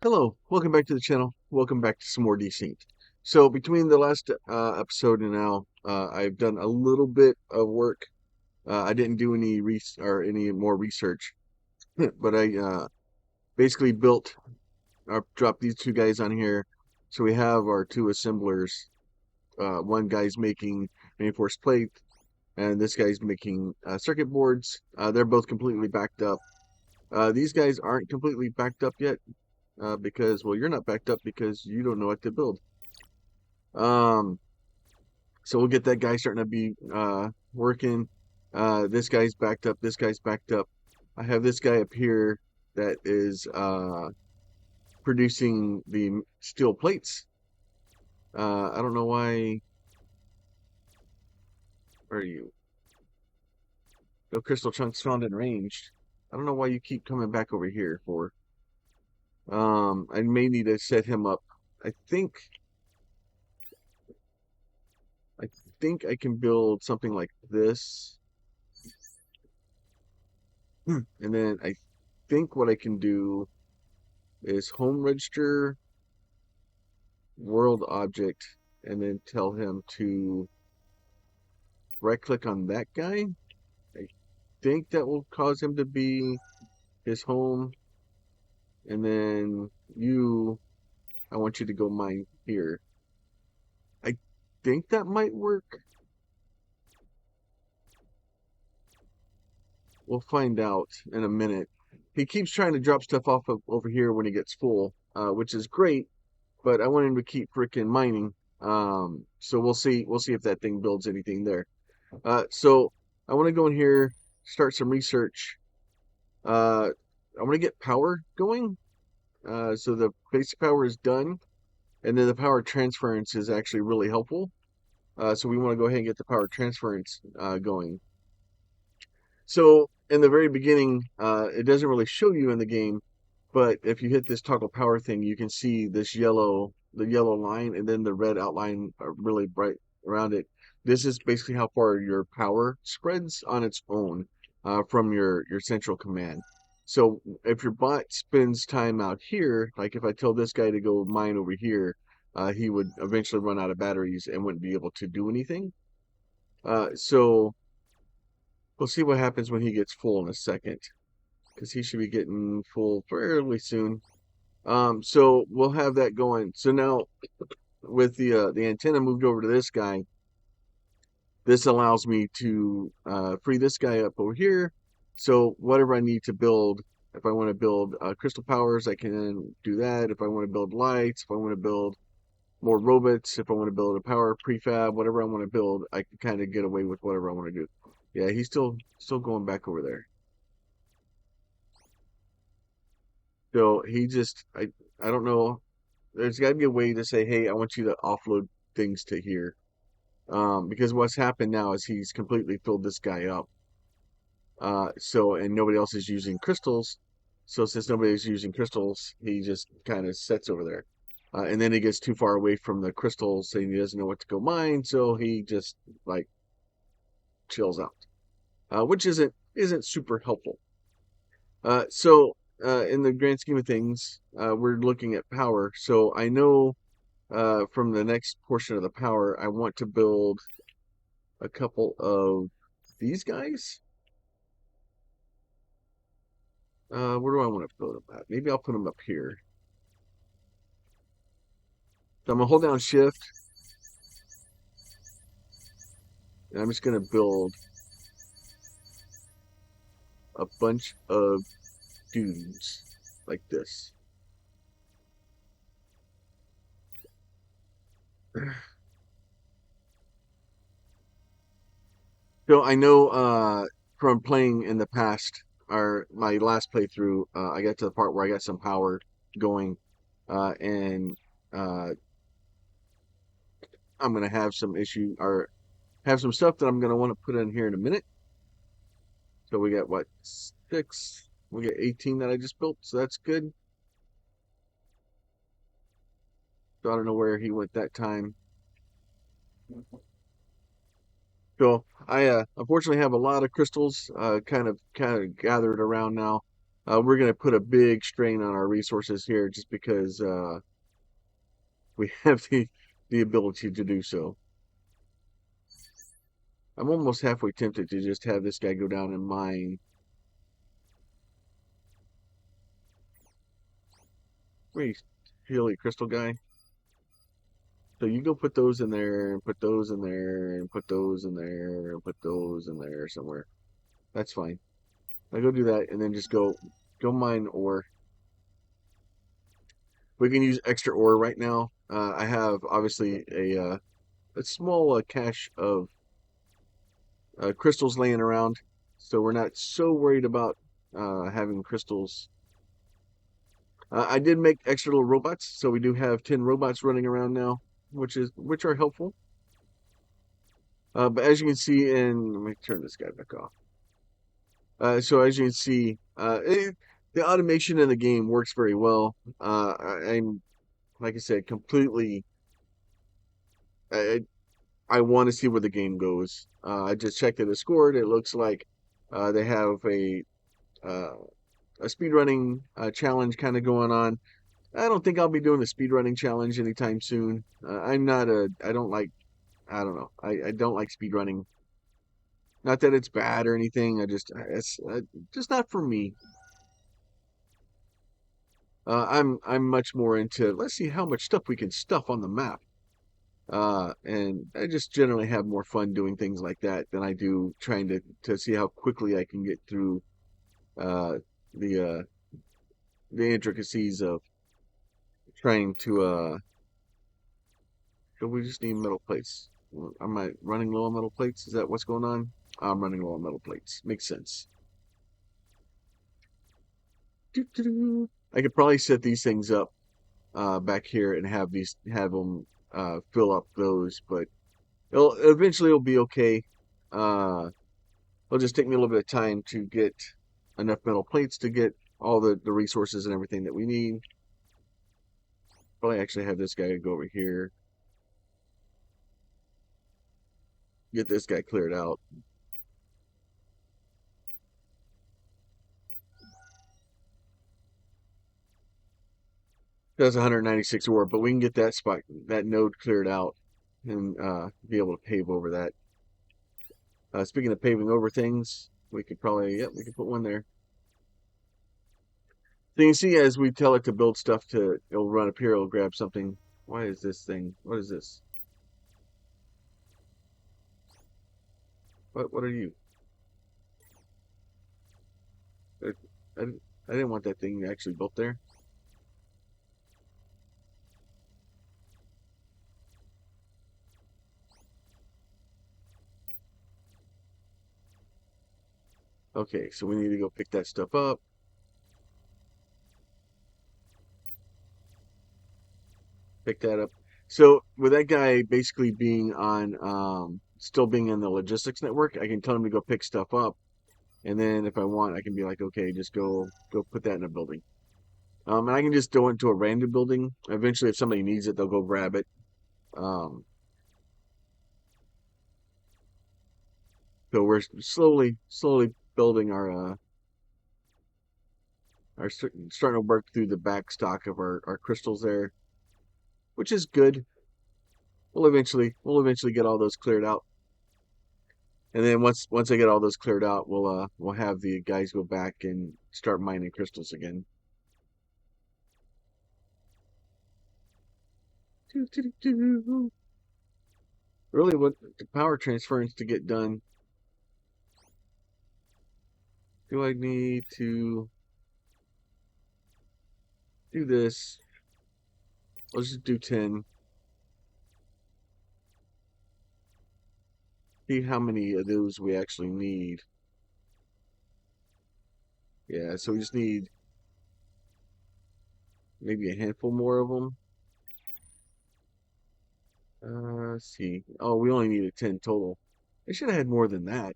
Hello, welcome back to the channel. Welcome back to some more Desynced. So between the last episode and now, I've done a little bit of work. I didn't do any more research, but I basically dropped these two guys on here. So we have our two assemblers. One guy's making reinforced plate, and this guy's making circuit boards. They're both completely backed up. These guys aren't completely backed up yet. Because, well, you're not backed up because you don't know what to build. Um, so we'll get that guy starting to be working. This guy's backed up. This guy's backed up. I have this guy up here that is producing the steel plates. I don't know why. Where are you? No crystal chunks found in range. I don't know why you keep coming back over here for. I may need to set him up. I think I think I can build something like this. And then I think what I can do is home register world object and then tell him to right click on that guy. I think that will cause him to be his home. And then I want you to go mine here. I think that might work. We'll find out in a minute. He keeps trying to drop stuff off of over here when he gets full, which is great, but I want him to keep freaking mining. So we'll see. We'll see if that thing builds anything there. So I want to go in here, start some research. I want to get power going. So the basic power is done, and then the power transference is actually really helpful. So we want to go ahead and get the power transference going. So in the very beginning, it doesn't really show you in the game, but if you hit this toggle power thing, you can see the yellow line, and then the red outline really bright around it. This is basically how far your power spreads on its own from your central command. So if your bot spends time out here, like if I tell this guy to go mine over here, he would eventually run out of batteries and wouldn't be able to do anything. So we'll see what happens when he gets full in a second, because he should be getting full fairly soon. So we'll have that going. So now with the antenna moved over to this guy, this allows me to free this guy up over here. So whatever I need to build, if I want to build crystal powers, I can do that. If I want to build lights, if I want to build more robots, if I want to build a power prefab, whatever I want to build, I can kind of get away with whatever I want to do. Yeah, he's still going back over there. So he just I don't know. There's got to be a way to say, hey, I want you to offload things to here. Because what's happened now is he's completely filled this guy up. And nobody else is using crystals. So since nobody is using crystals, he just kind of sits over there. And then he gets too far away from the crystals and he doesn't know what to go mine, so he just like chills out. Which isn't super helpful. In the grand scheme of things, we're looking at power. So I know from the next portion of the power, I want to build a couple of these guys. Where do I want to put them at? Maybe I'll put them up here. So I'm gonna hold down Shift, and I'm just gonna build a bunch of dudes like this. So I know from playing in the past, or my last playthrough, I got to the part where I got some power going, and uh, I'm gonna have some issue or have some stuff that I'm gonna want to put in here in a minute. So we got what, 6? We got 18 that I just built, so that's good. So I don't know where he went that time. So I unfortunately have a lot of crystals kind of gathered around now. We're going to put a big strain on our resources here just because we have the ability to do so. I'm almost halfway tempted to just have this guy go down and mine. Wait, Healy Crystal guy. So you go put those in there, and put those in there, and put those in there, and put those in there somewhere. That's fine. I go do that, and then just go mine ore. We can use extra ore right now. I have obviously a small cache of crystals laying around, so we're not so worried about having crystals. I did make extra little robots, so we do have 10 robots running around now, which are helpful. But as you can see, and let me turn this guy back off. So as you can see, the automation in the game works very well. I'm, like I said, completely. I, I want to see where the game goes. I just checked the Discord. It looks like they have uh, a speedrunning challenge kind of going on. I don't think I'll be doing the speedrunning challenge anytime soon. I'm not a. I don't like. I don't know. I don't like speedrunning. Not that it's bad or anything. It's just not for me. I'm much more into let's see how much stuff we can stuff on the map. And I just generally have more fun doing things like that than I do trying to see how quickly I can get through uh the uh the intricacies of trying to so we just need metal plates. Am I running low on metal plates? Is that what's going on? I'm running low on metal plates. Makes sense. Doo-doo-doo. I could probably set these things up back here and have them fill up those, but it'll be okay. Uh, it'll just take me a little bit of time to get enough metal plates to get all the resources and everything that we need. Probably actually have this guy go over here, get this guy cleared out. That's 196 ore, but we can get that node cleared out and be able to pave over that. Speaking of paving over things, we could probably, yep, we could put one there. So you can see as we tell it to build stuff it'll run up here, it'll grab something. Why is this thing? What is this? What are you? I, I, I didn't want that thing actually built there. Okay, so we need to go pick that stuff up. Pick that up. So with that guy basically being on, still being in the logistics network, I can tell him to go pick stuff up, and then if I want, I can be like, okay, just go put that in a building. And I can just go into a random building. Eventually, if somebody needs it, they'll go grab it. Um, so we're slowly building starting to work through the back stock of our crystals there, which is good. We'll eventually get all those cleared out. And then once I get all those cleared out, we'll have the guys go back and start mining crystals again. Really, what the power transference to get done? Do I need to do this? Let's just do 10. See how many of those we actually need. Yeah, so we just need maybe a handful more of them. Let's see. Oh, we only needed 10 total. I should have had more than that.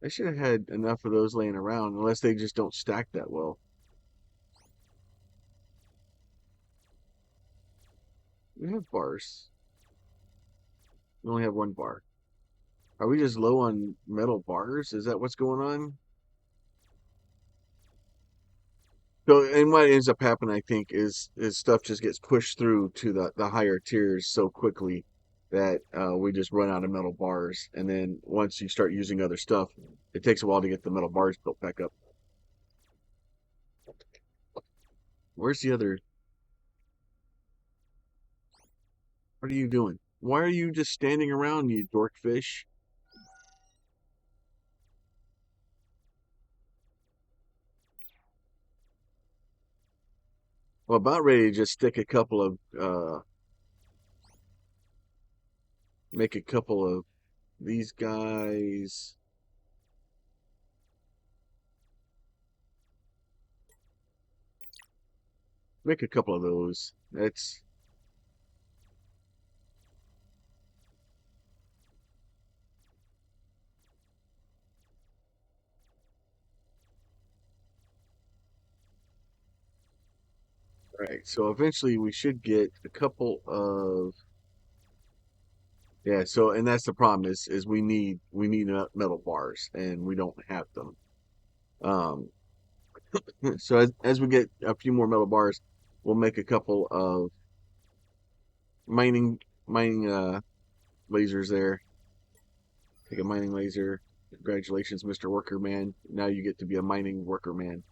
I should have had enough of those laying around, unless they just don't stack that well. We have bars. We only have one bar. Are we just low on metal bars? Is that what's going on? So, and what ends up happening, I think, is stuff just gets pushed through to the higher tiers so quickly that we just run out of metal bars. And then once you start using other stuff, it takes a while to get the metal bars built back up. Where's the other? What are you doing? Why are you just standing around, you dorkfish? Well, about ready to just stick a couple of make a couple of these guys. Make a couple of those. That's right. So eventually we should get a couple of yeah. So and that's the problem is we need metal bars and we don't have them. Um, so as we get a few more metal bars, we'll make a couple of mining lasers there. Take a mining laser. Congratulations, Mr. Worker Man. Now you get to be a mining worker man.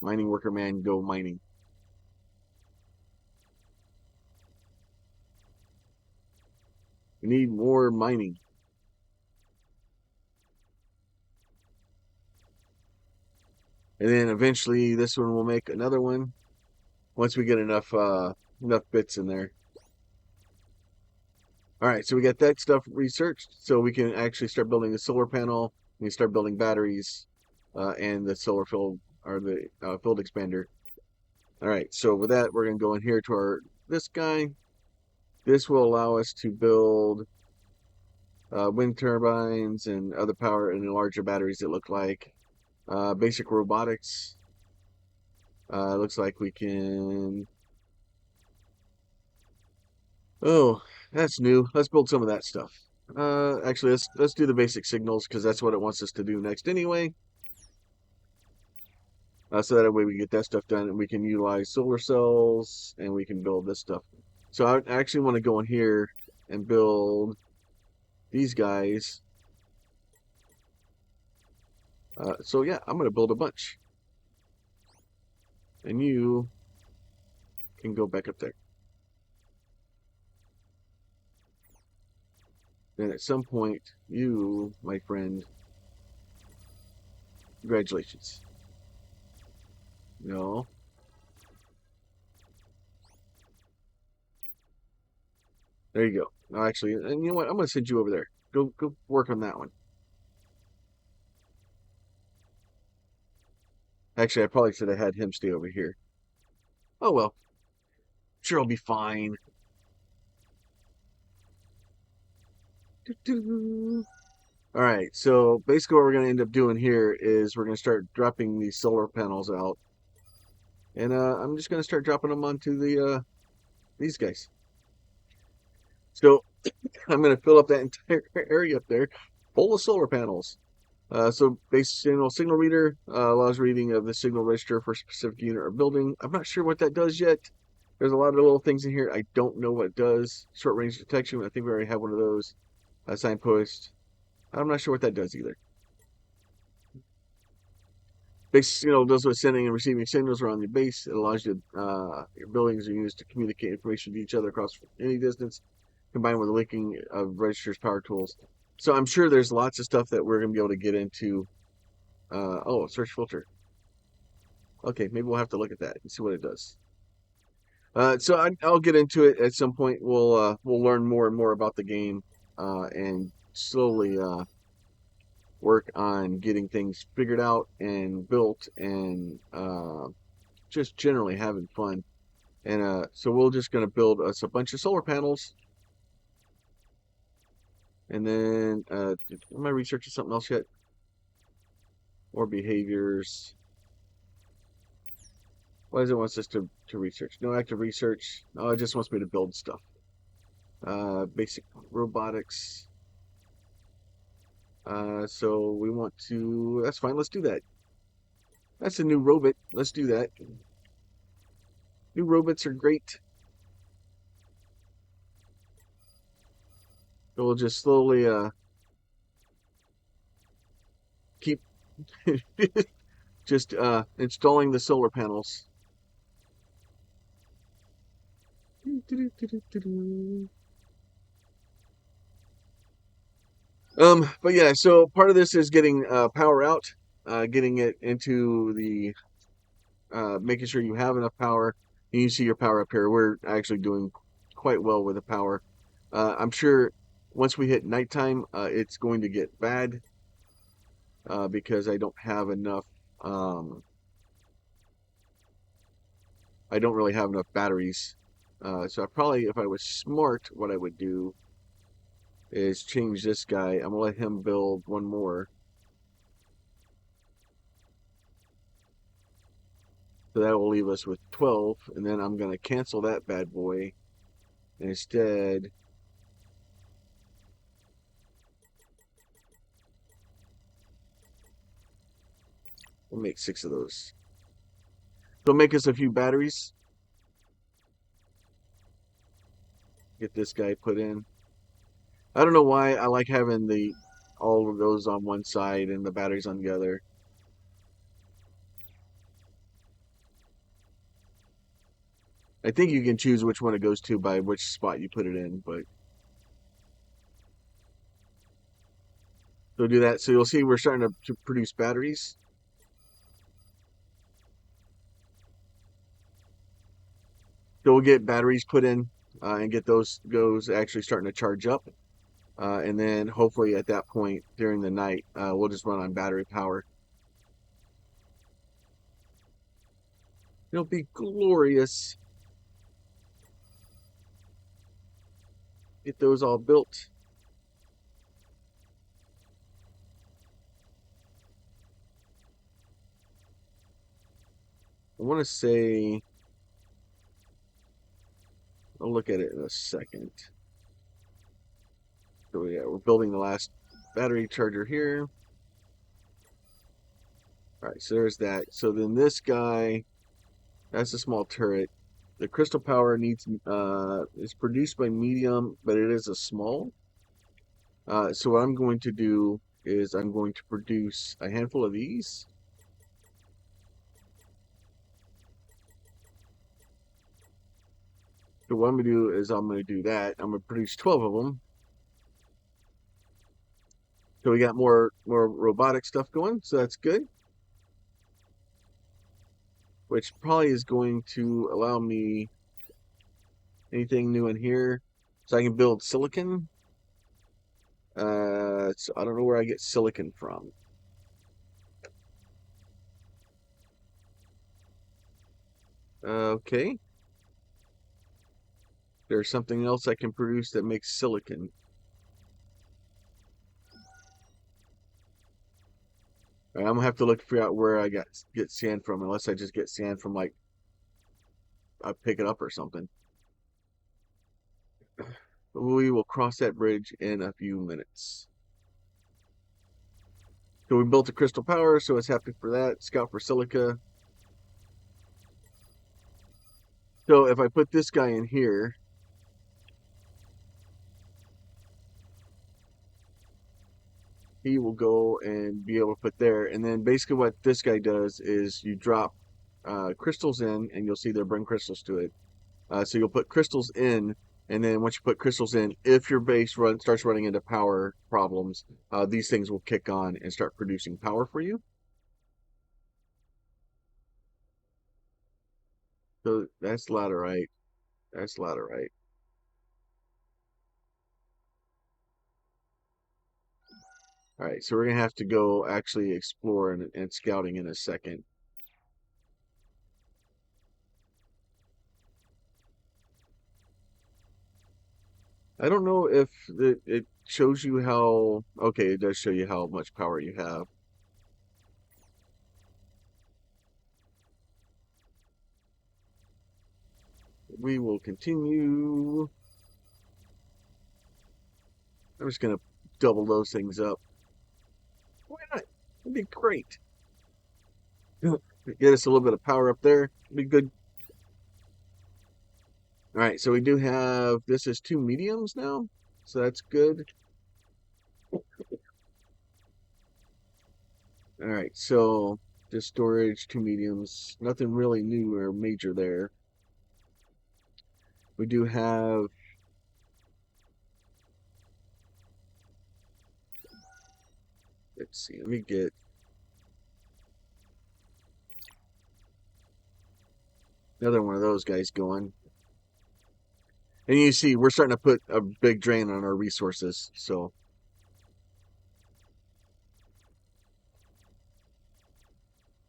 Mining worker man, go mining. We need more mining. And then eventually this one will make another one once we get enough bits in there. All right, so we got that stuff researched, so we can actually start building a solar panel. We can start building batteries, and the solar field or the field expander. All right, so with that, we're gonna go in here to our this guy. This will allow us to build wind turbines and other power and larger batteries that look like basic robotics. Looks like we can. Oh, that's new. Let's build some of that stuff. Actually, let's do the basic signals because that's what it wants us to do next anyway. So that way we get that stuff done and we can utilize solar cells and we can build this stuff. So I actually want to go in here and build these guys. So yeah, I'm going to build a bunch. And you can go back up there. Then at some point, you, my friend, congratulations. No. There you go. No, actually, and you know what? I'm going to send you over there. Go work on that one. Actually, I probably should have had him stay over here. Oh well, sure, I'll be fine. Doo-doo. All right, so basically what we're going to end up doing here is we're going to start dropping these solar panels out. And I'm just going to start dropping them onto these guys. So I'm going to fill up that entire area up there full of solar panels. So basic signal reader allows reading of the signal register for a specific unit or building. I'm not sure what that does yet. There's a lot of little things in here. I don't know what it does. Short range detection. I think we already have one of those. Signpost. I'm not sure what that does either. Basic signal does with sending and receiving signals around the base. It allows you your buildings are used to communicate information to each other across any distance, combined with the linking of registers, power tools. So I'm sure there's lots of stuff that we're going to be able to get into. Oh, search filter. Okay, maybe we'll have to look at that and see what it does. So I'll get into it at some point. We'll learn more and more about the game and slowly work on getting things figured out and built and just generally having fun. And so we're just going to build us a bunch of solar panels. And then, am I researching something else yet? Or behaviors? Why does it want us to research? No active research. No, it just wants me to build stuff. Basic robotics. So we want to, that's fine, let's do that. That's a new robot. Let's do that. New robots are great. So we'll just slowly keep just installing the solar panels. But yeah, so part of this is getting power out, getting it into the making sure you have enough power. And you see your power up here. We're actually doing quite well with the power. I'm sure once we hit nighttime, it's going to get bad because I don't have enough. Um, I don't really have enough batteries. So I probably, if I was smart, what I would do is change this guy. I'm gonna let him build one more. So that will leave us with 12, and then I'm gonna cancel that bad boy. And instead, we'll make 6 of those. So make us a few batteries. Get this guy put in. I don't know why I like having the all of those on one side and the batteries on the other. I think you can choose which one it goes to by which spot you put it in, but so do that. So you'll see we're starting to produce batteries. So we'll get batteries put in and get those goes actually starting to charge up. And then hopefully at that point during the night, we'll just run on battery power. It'll be glorious. Get those all built. I want to say, I'll look at it in a second. So yeah, we're building the last battery charger here. All right, so there's that. So then this guy, that's a small turret. The crystal power needs is produced by medium, but it is a small. So what I'm going to do is I'm going to produce a handful of these. So what I'm gonna do is I'm gonna do that. I'm gonna produce 12 of them. So we got more robotic stuff going, so that's good. Which probably is going to allow me anything new in here. So I can build silicon. So I don't know where I get silicon from. Okay. There's something else I can produce that makes silicon. All right, I'm gonna have to look figure out where I get sand from, unless I just get sand from like I pick it up or something. We will cross that bridge in a few minutes. So we built a crystal power, so it's happy for that. Scout for silica. So if I put this guy in here, he will go and be able to put there. And then basically what this guy does is you drop crystals in, and you'll see they'll bring crystals to it. So you'll put crystals in, and then once you put crystals in, if your base starts running into power problems, these things will kick on and start producing power for you. So that's laterite. That's laterite. All right, so we're gonna have to go actually explore and scouting in a second. I don't know if it shows you how, okay, it does show you how much power you have. We will continue. I'm just gonna double those things up. Why not? It'd be great. Get us a little bit of power up there. Be good. All right, so we do have this is two mediums now, so that's good. All right, so just storage, two mediums, nothing really new or major there. We do have, let's see, let me get another one of those guys going. And you see, we're starting to put a big drain on our resources, so.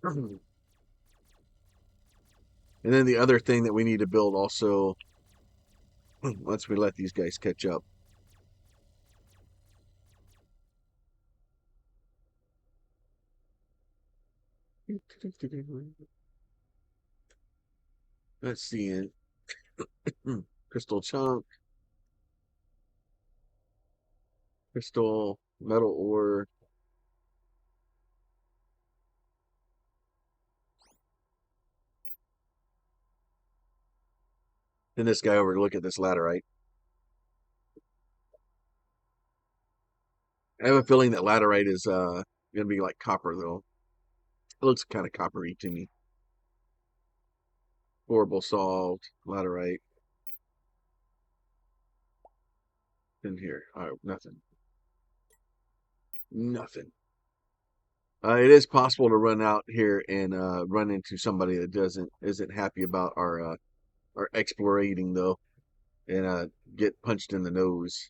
And then the other thing that we need to build also, once we let these guys catch up. Let's see it. Crystal chunk, crystal, metal ore. Then this guy over to look at this laterite. I have a feeling that laterite is gonna be like copper though. It looks kind of coppery to me. Horrible solved, laterite. In here. All right, nothing. Nothing. It is possible to run out here and run into somebody that isn't happy about our explorating though, and get punched in the nose.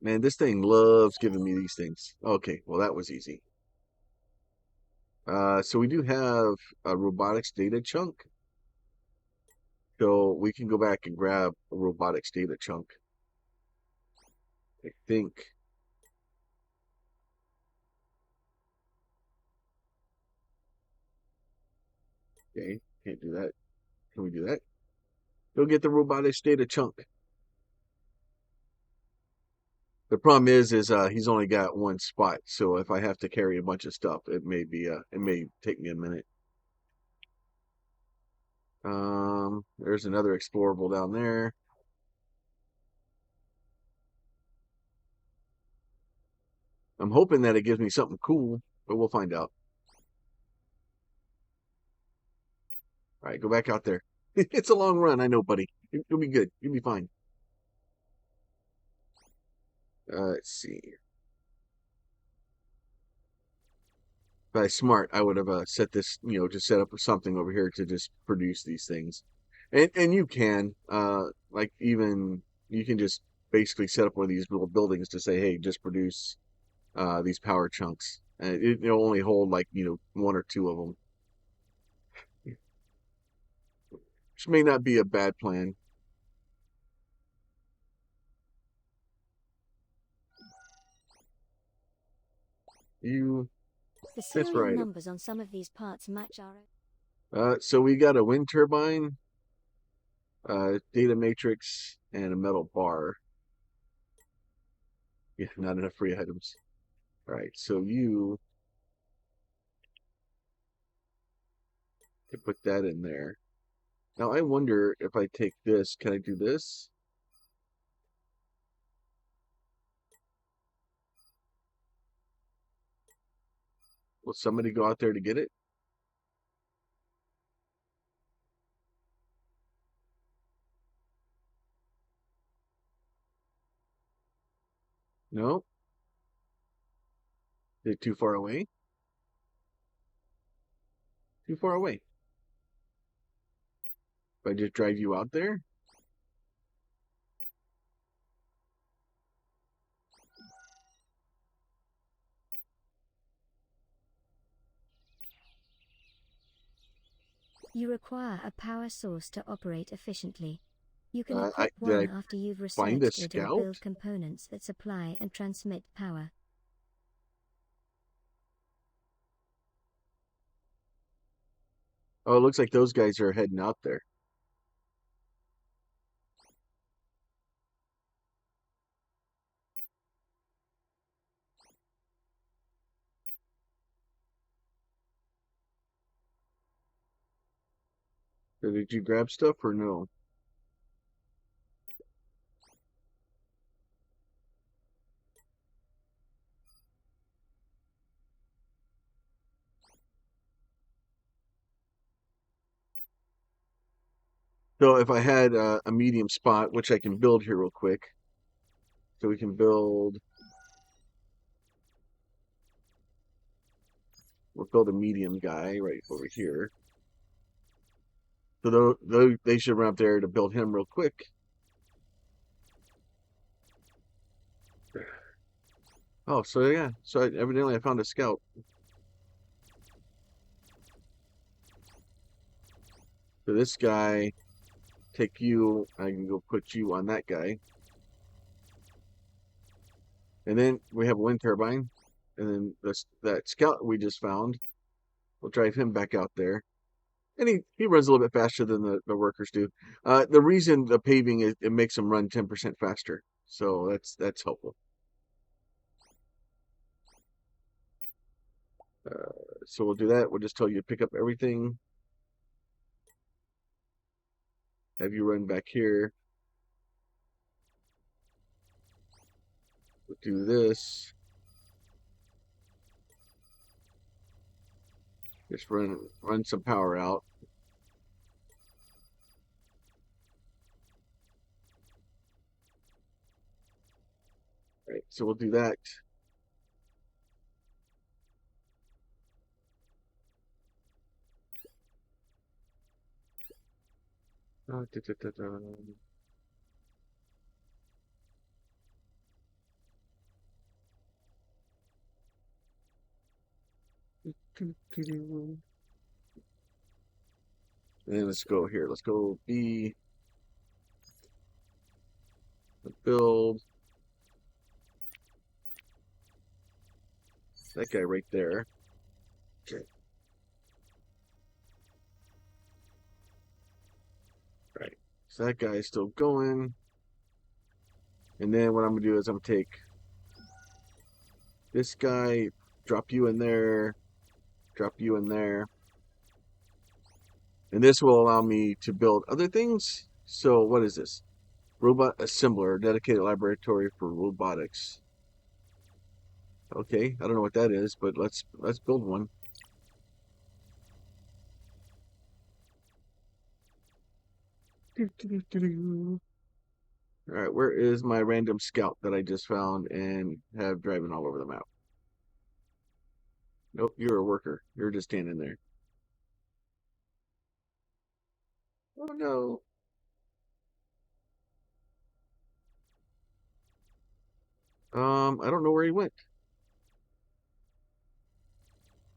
Man, this thing loves giving me these things. Okay, well that was easy. So we do have a robotics data chunk, so we can go back and grab a robotics data chunk. I think. Okay, can't do that. Can we do that? Go get the robotics data chunk. The problem is he's only got one spot, so if I have to carry a bunch of stuff, it may take me a minute. There's another explorable down there. I'm hoping that it gives me something cool, but we'll find out. All right, go back out there. It's a long run, I know, buddy. You'll be good. You'll be fine. Let's see. If I was smart, I would have set this, just set up something over here to just produce these things. And you can, like even you can just basically set up one of these little buildings to say, hey, just produce these power chunks. And it'll only hold like, one or two of them, which may not be a bad plan. You, The that's serial right. numbers on some of these parts match our own. So we got a wind turbine, data matrix, and a metal bar. Yeah, not enough free items. All right, so you can put that in there. Now I wonder if I take this, can I do this? Will somebody go out there to get it? No? Is it too far away? Too far away. If I just drive you out there? You require a power source to operate efficiently. You can equip Did I one after you've find a researched it or scout? build components that supply and transmit power. Oh, it looks like those guys are heading out there. So did you grab stuff or no? So if I had a medium spot, which I can build here real quick, so we can build, we'll build a medium guy right over here. So they should run up there to build him real quick. Oh, so yeah, so evidently I found a scout. So this guy, take you, I can go put you on that guy. And then we have a wind turbine. And then that scout we just found, we'll drive him back out there. And he runs a little bit faster than the workers do. The reason the paving is it makes them run 10% faster. So that's helpful. So we'll do that. We'll just tell you to pick up everything. Have you run back here. We'll do this. Just run some power out. Right, so we'll do that. Da, da, da, da. And then let's go here. Let's go B, build that guy right there. Okay. Right. So that guy is still going. And then what I'm gonna do is I'm gonna take this guy, drop you in there, drop you in there. And this will allow me to build other things. So what is this? Robot assembler, dedicated laboratory for robotics. Okay, I don't know what that is, but let's build one. All right, where is my random scout that I just found and have driving all over the map? Nope, you're a worker. You're just standing there. Oh no. I don't know where he went.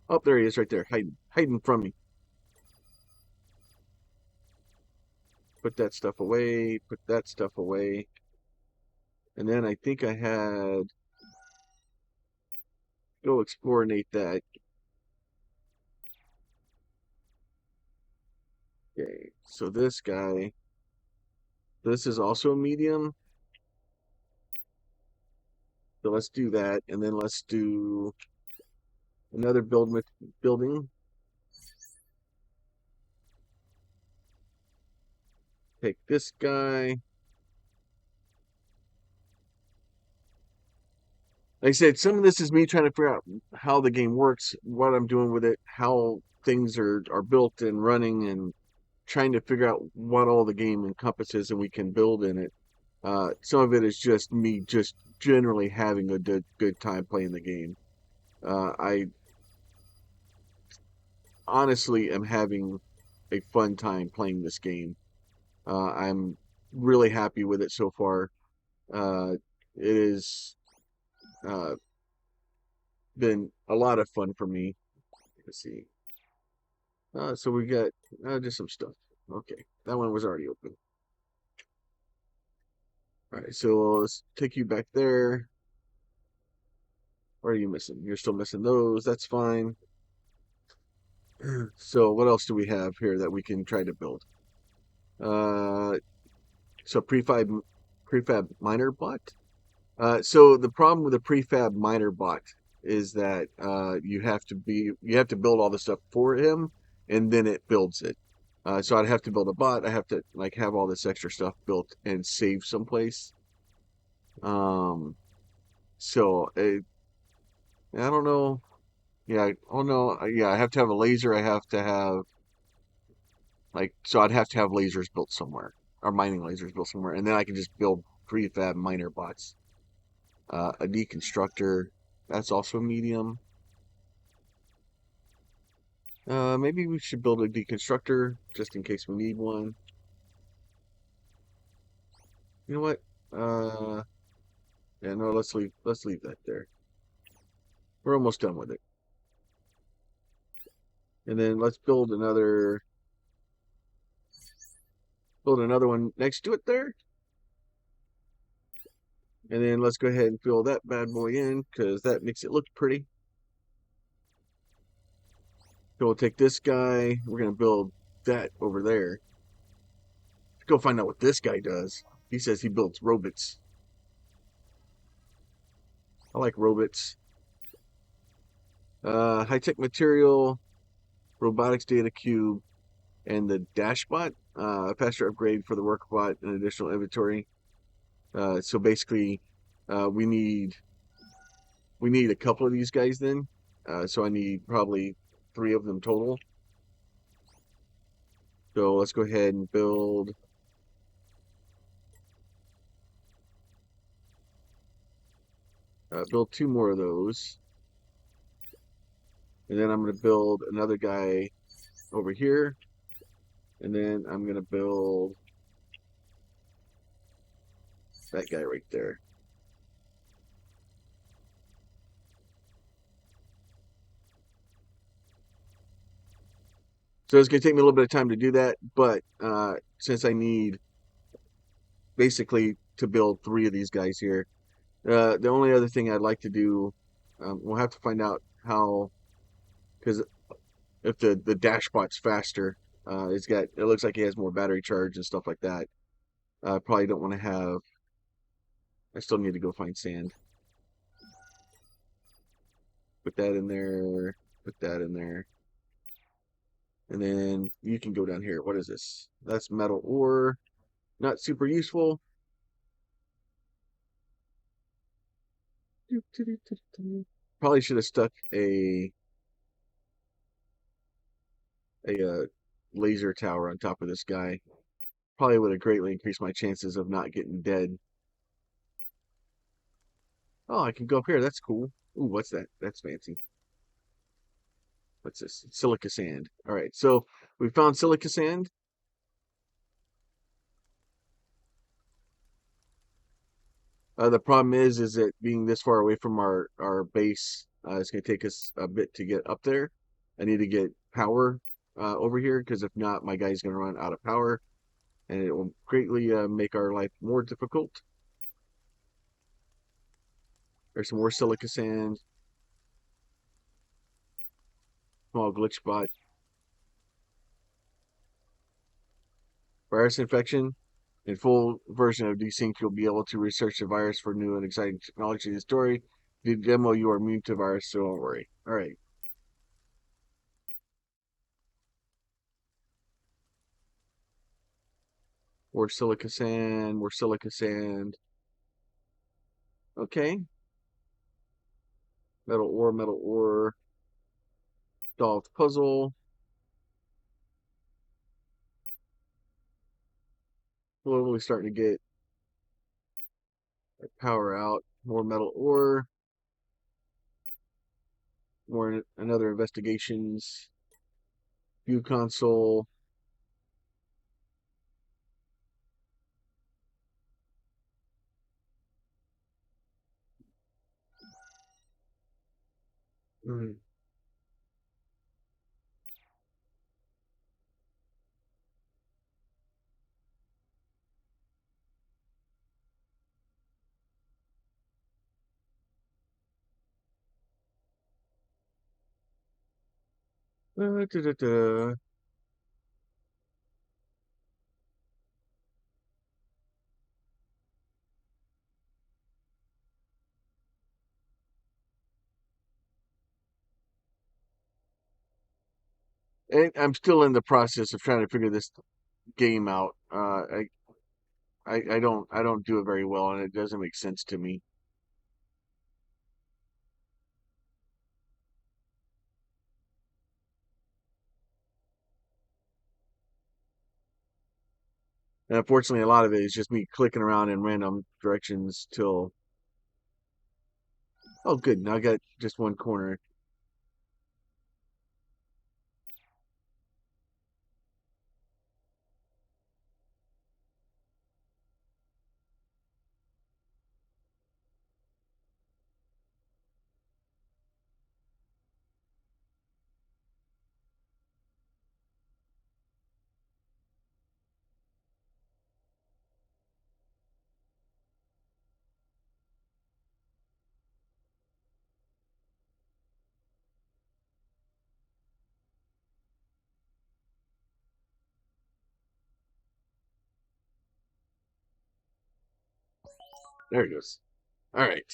Oh, there he is right there, hiding from me. Put that stuff away, put that stuff away. And then I think I had go explorinate that. Okay, so this guy, this is also a medium. So let's do that, and then let's do another building. Take this guy. Like I said, some of this is me trying to figure out how the game works, what I'm doing with it, how things are built and running, and trying to figure out what all the game encompasses and we can build in it. Some of it is just me just generally having a good time playing the game. I honestly am having a fun time playing this game. I'm really happy with it so far. It has uh, been a lot of fun for me. Let's see. So we got just some stuff. Okay, that one was already open. All right, so let's take you back there. What are you missing? You're still missing those. That's fine. So what else do we have here that we can try to build? Uh, so prefab miner bot. So the problem with a prefab miner bot is that you have to build all the stuff for him, and then it builds it. So I'd have to build a bot. I have to like have all this extra stuff built and save someplace. Um, so I don't know. Yeah, oh no, yeah, I have to have a laser. I have to have like so I'd have to have lasers built somewhere, or mining lasers built somewhere, and then I can just build prefab miner bots. A deconstructor, that's also a medium. Maybe we should build a deconstructor just in case we need one. You know what? Uh, yeah, no, let's leave that there. We're almost done with it. And then let's build another one next to it there. And then let's go ahead and fill that bad boy in because that makes it look pretty. So we'll take this guy. We're gonna build that over there. Let's go find out what this guy does. He says he builds robots. I like robots. High-tech material, robotics data cube, and the dashbot. A faster upgrade for the workbot and additional inventory. So basically, uh, we need we need a couple of these guys then. So I need probably three of them total. So let's go ahead and build two more of those, and then I'm going to build another guy over here, and then I'm going to build that guy right there. So it's going to take me a little bit of time to do that, but since I need basically to build three of these guys here, the only other thing I'd like to do, we'll have to find out how, because if the dashbot's faster, it looks like it has more battery charge and stuff like that. I probably don't want to have. I still need to go find sand. Put that in there. Put that in there. And then you can go down here. What is this? That's metal ore. Not super useful. Probably should have stuck a laser tower on top of this guy. Probably would have greatly increased my chances of not getting dead. Oh, I can go up here. That's cool. Ooh, what's that? That's fancy. What's this? Silica sand. All right, so we found silica sand. The problem is that being this far away from our base, it's going to take us a bit to get up there. I need to get power over here because if not, my guy's going to run out of power, and it will greatly make our life more difficult. There's some more silica sand, small glitch spot, virus infection. In full version of Desynced, you'll be able to research the virus for new and exciting technology in the story. The demo, you are immune to virus, so don't worry. All right. More silica sand, more silica sand. Okay. Metal ore. Solved puzzle. Slowly starting to get power out. More metal ore. More another investigations. View console. Mm. Da, da, da. And I'm still in the process of trying to figure this game out. I don't do it very well, and it doesn't make sense to me. And unfortunately, a lot of it is just me clicking around in random directions till. Oh, good. Now I got just one corner. There it goes. All right.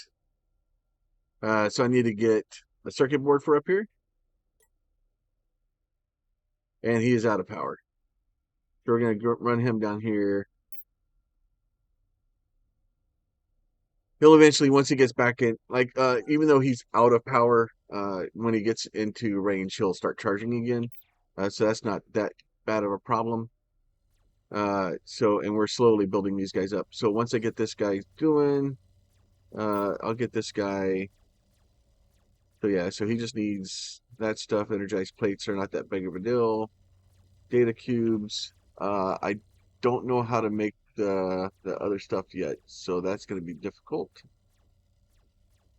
So I need to get a circuit board for up here, and he is out of power. So we're gonna run him down here. He'll eventually, once he gets back in, like even though he's out of power, when he gets into range, he'll start charging again. So that's not that bad of a problem. And we're slowly building these guys up. So once I get this guy doing, I'll get this guy. So yeah, so he just needs that stuff. Energized plates are not that big of a deal. Data cubes. I don't know how to make the other stuff yet, so that's going to be difficult.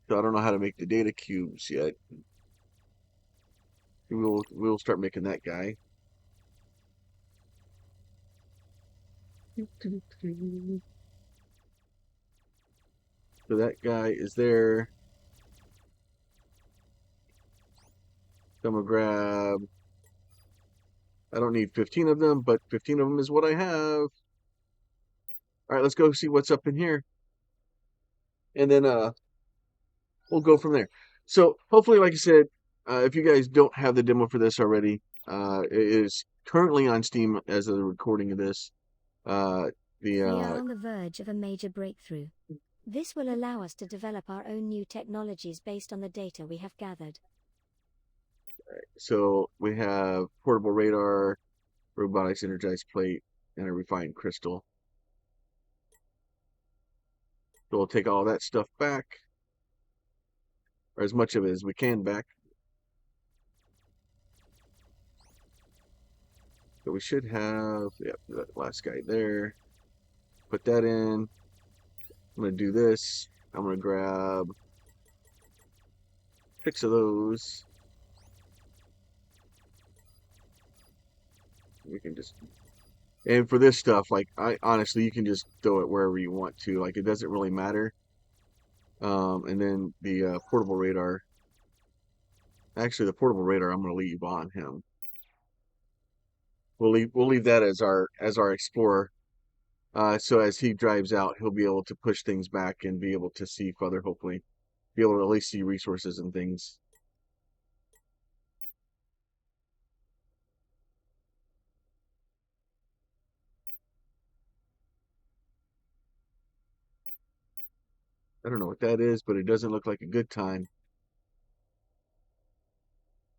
So I don't know how to make the data cubes yet. We'll start making that guy. So that guy is there. So I'm gonna grab. I don't need 15 of them, but 15 of them is what I have. All right, let's go see what's up in here, and then we'll go from there. So hopefully, like I said, if you guys don't have the demo for this already, it is currently on Steam as of the recording of this. Uh, the We are on the verge of a major breakthrough. This will allow us to develop our own new technologies based on the data we have gathered. So we have portable radar, robotics energized plate, and a refined crystal. So we'll take all that stuff back, or as much of it as we can back. So we should have, yep, that last guy there. Put that in. I'm gonna do this. I'm gonna grab 6 of those. We can just, and for this stuff, like I honestly, you can just throw it wherever you want to. Like it doesn't really matter. And then the portable radar. Actually, the portable radar, I'm gonna leave on him. We'll leave that as our explorer. So as he drives out, he'll be able to push things back and be able to see further. Hopefully, be able to at least see resources and things. I don't know what that is, but it doesn't look like a good time.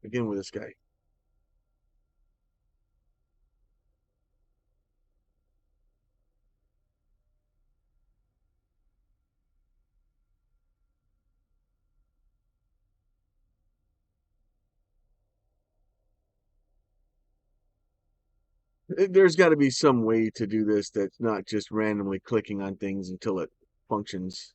Again with this guy. There's got to be some way to do this that's not just randomly clicking on things until it functions.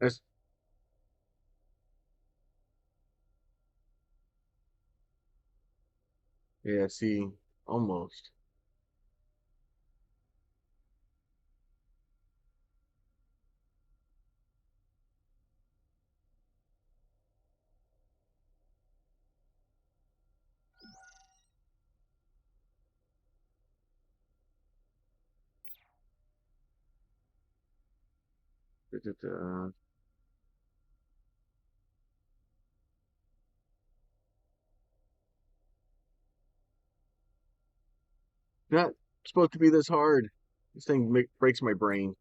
That's, yeah, see, almost. Not supposed to be this hard. This thing breaks my brain.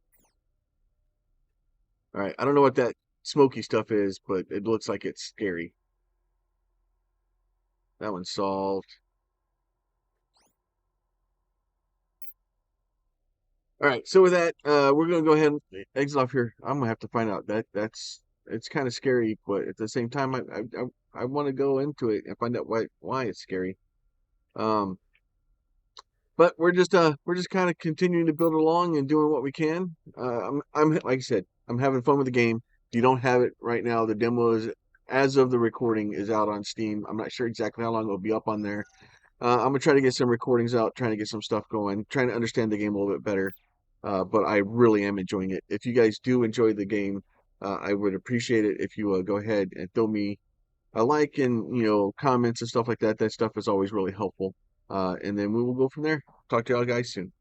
All right, I don't know what that smoky stuff is, but it looks like it's scary. That one's solved. All right, so with that, we're gonna go ahead and exit off here. I'm gonna have to find out that's it's kind of scary, but at the same time, I want to go into it and find out why it's scary. Um, but we're just kind of continuing to build along and doing what we can. I'm like I said, I'm having fun with the game. If you don't have it right now, the demo is as of the recording is out on Steam. I'm not sure exactly how long it'll be up on there. I'm gonna try to get some recordings out, trying to get some stuff going, trying to understand the game a little bit better. But I really am enjoying it. If you guys do enjoy the game, I would appreciate it if you go ahead and throw me a like and comments and stuff like that. That stuff is always really helpful. And then we will go from there. Talk to y'all guys soon.